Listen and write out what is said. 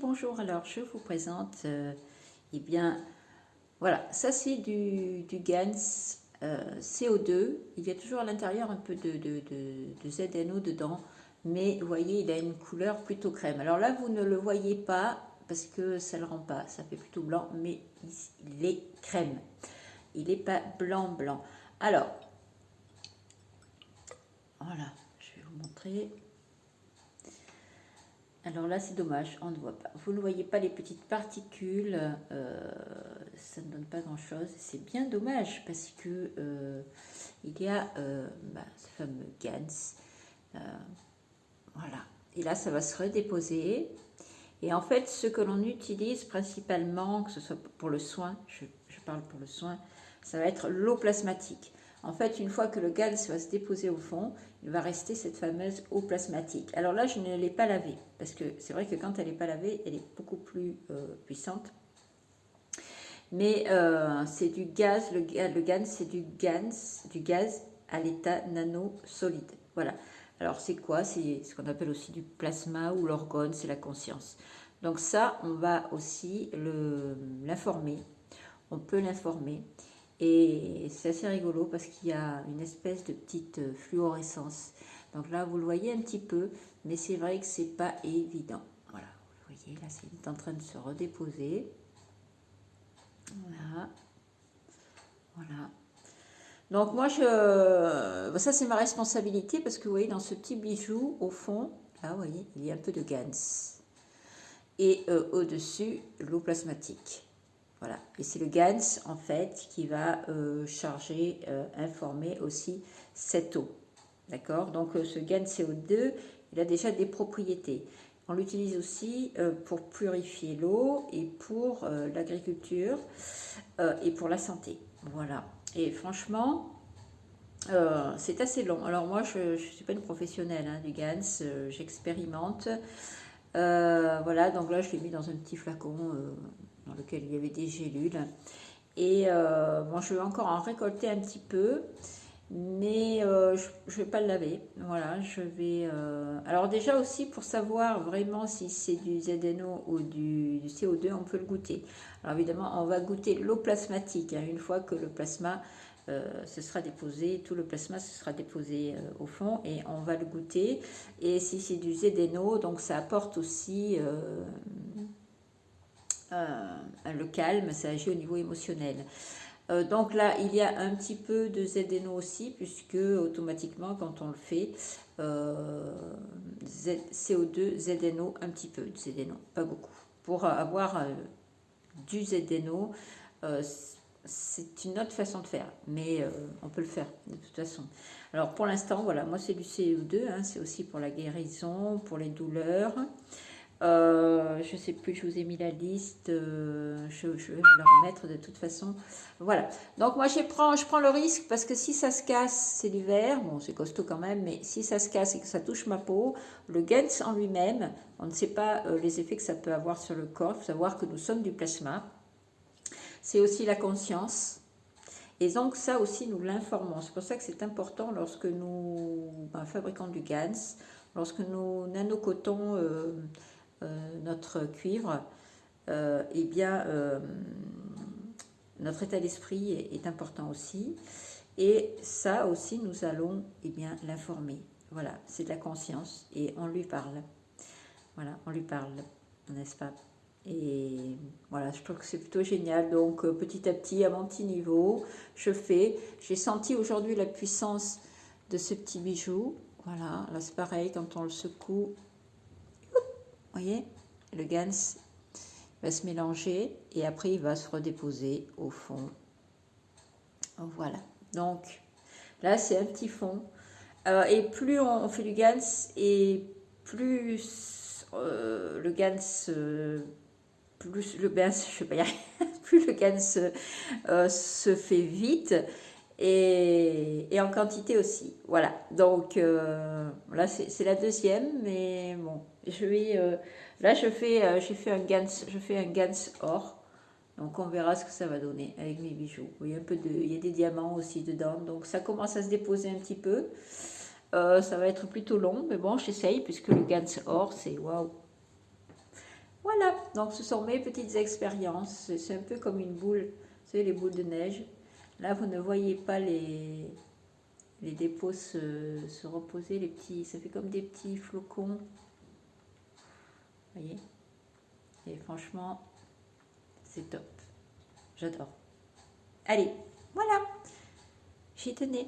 bonjour, alors je vous présente, eh bien, voilà, ça c'est du GANS CO2, il y a toujours à l'intérieur un peu de ZNO dedans, mais vous voyez, il a une couleur plutôt crème. Alors là, vous ne le voyez pas, parce que ça ne le rend pas, ça fait plutôt blanc, mais il est crème, il n'est pas blanc. Alors, voilà, je vais vous montrer. Alors là, c'est dommage, on ne voit pas. Vous ne voyez pas les petites particules, ça ne donne pas grand-chose. C'est bien dommage parce que il y a ce fameux GANS. Voilà. Et là, ça va se redéposer. Et en fait, ce que l'on utilise principalement, que ce soit pour le soin, je parle pour le soin, ça va être l'eau plasmatique. En fait, une fois que le GANS va se déposer au fond, il va rester cette fameuse eau plasmatique. Alors là, je ne l'ai pas lavée, parce que c'est vrai que quand elle n'est pas lavée, elle est beaucoup plus puissante. Mais c'est du gaz, le GANS, c'est du gaz à l'état nano-solide. Voilà. Alors c'est quoi? C'est ce qu'on appelle aussi du plasma ou l'orgone, c'est la conscience. Donc ça, on va aussi l'informer. On peut l'informer. Et c'est assez rigolo parce qu'il y a une espèce de petite fluorescence. Donc là, vous le voyez un petit peu, mais c'est vrai que c'est pas évident. Voilà, vous voyez, là, c'est en train de se redéposer. Voilà. Voilà. Donc moi, ça c'est ma responsabilité parce que vous voyez, dans ce petit bijou, au fond, là, vous voyez, il y a un peu de GANS. Et au-dessus, l'eau plasmatique. Voilà. Et c'est le GANS, en fait, qui va charger, informer aussi cette eau. D'accord? Donc, ce GANS CO2, il a déjà des propriétés. On l'utilise aussi pour purifier l'eau et pour l'agriculture et pour la santé. Voilà. Et franchement, c'est assez long. Alors moi, je ne suis pas une professionnelle du GANS, j'expérimente. Voilà, donc là je l'ai mis dans un petit flacon dans lequel il y avait des gélules. Et bon, je vais encore en récolter un petit peu, mais je ne vais pas le laver. Voilà, je vais. Alors déjà aussi pour savoir vraiment si c'est du ZNO ou du CO2, on peut le goûter. Alors évidemment, on va goûter l'eau plasmatique une fois que le plasma se sera déposé, tout le plasma se sera déposé au fond et on va le goûter. Et si c'est du ZNO, donc ça apporte aussi le calme, ça agit au niveau émotionnel. Donc là, il y a un petit peu de ZNO aussi, puisque automatiquement, quand on le fait, CO2, ZNO, un petit peu de ZNO, pas beaucoup. Pour avoir du ZNO, c'est une autre façon de faire, mais on peut le faire de toute façon. Alors pour l'instant, voilà, moi c'est du CO2, c'est aussi pour la guérison, pour les douleurs. Je ne sais plus, je vous ai mis la liste, je vais la remettre de toute façon. Voilà, donc moi je prends le risque parce que si ça se casse, c'est l'hiver, bon c'est costaud quand même, mais si ça se casse et que ça touche ma peau, le GANS en lui-même, on ne sait pas les effets que ça peut avoir sur le corps. Il faut savoir que nous sommes du plasma. C'est aussi la conscience. Et donc ça aussi, nous l'informons. C'est pour ça que c'est important lorsque nous fabriquons du GANS, lorsque nous nanocotons notre cuivre, eh bien, notre état d'esprit est important aussi. Et ça aussi, nous allons bien l'informer. Voilà, c'est de la conscience et on lui parle. Voilà, on lui parle, n'est-ce pas? Et voilà, je trouve que c'est plutôt génial. Donc petit à petit, à mon petit niveau, j'ai senti aujourd'hui la puissance de ce petit bijou. Voilà, là c'est pareil, quand on le secoue, vous voyez, le GANS va se mélanger et après il va se redéposer au fond. Voilà, donc là c'est un petit fond. Et plus on fait du GANS et plus le GANS plus le GANS, je vais pas y arriver, plus le GANS se fait vite et en quantité aussi. Voilà, donc là c'est la deuxième, mais bon, je vais là j'ai fait un GANS or. Donc on verra ce que ça va donner avec mes bijoux. Il y a il y a des diamants aussi dedans, donc ça commence à se déposer un petit peu. Ça va être plutôt long, mais bon, j'essaye puisque le GANS or, c'est waouh. Voilà, donc ce sont mes petites expériences. C'est un peu comme une boule, vous savez, les boules de neige. Là, vous ne voyez pas les dépôts se reposer, les petits, ça fait comme des petits flocons. Vous voyez? Et franchement, c'est top. J'adore. Allez, voilà, j'y tenais.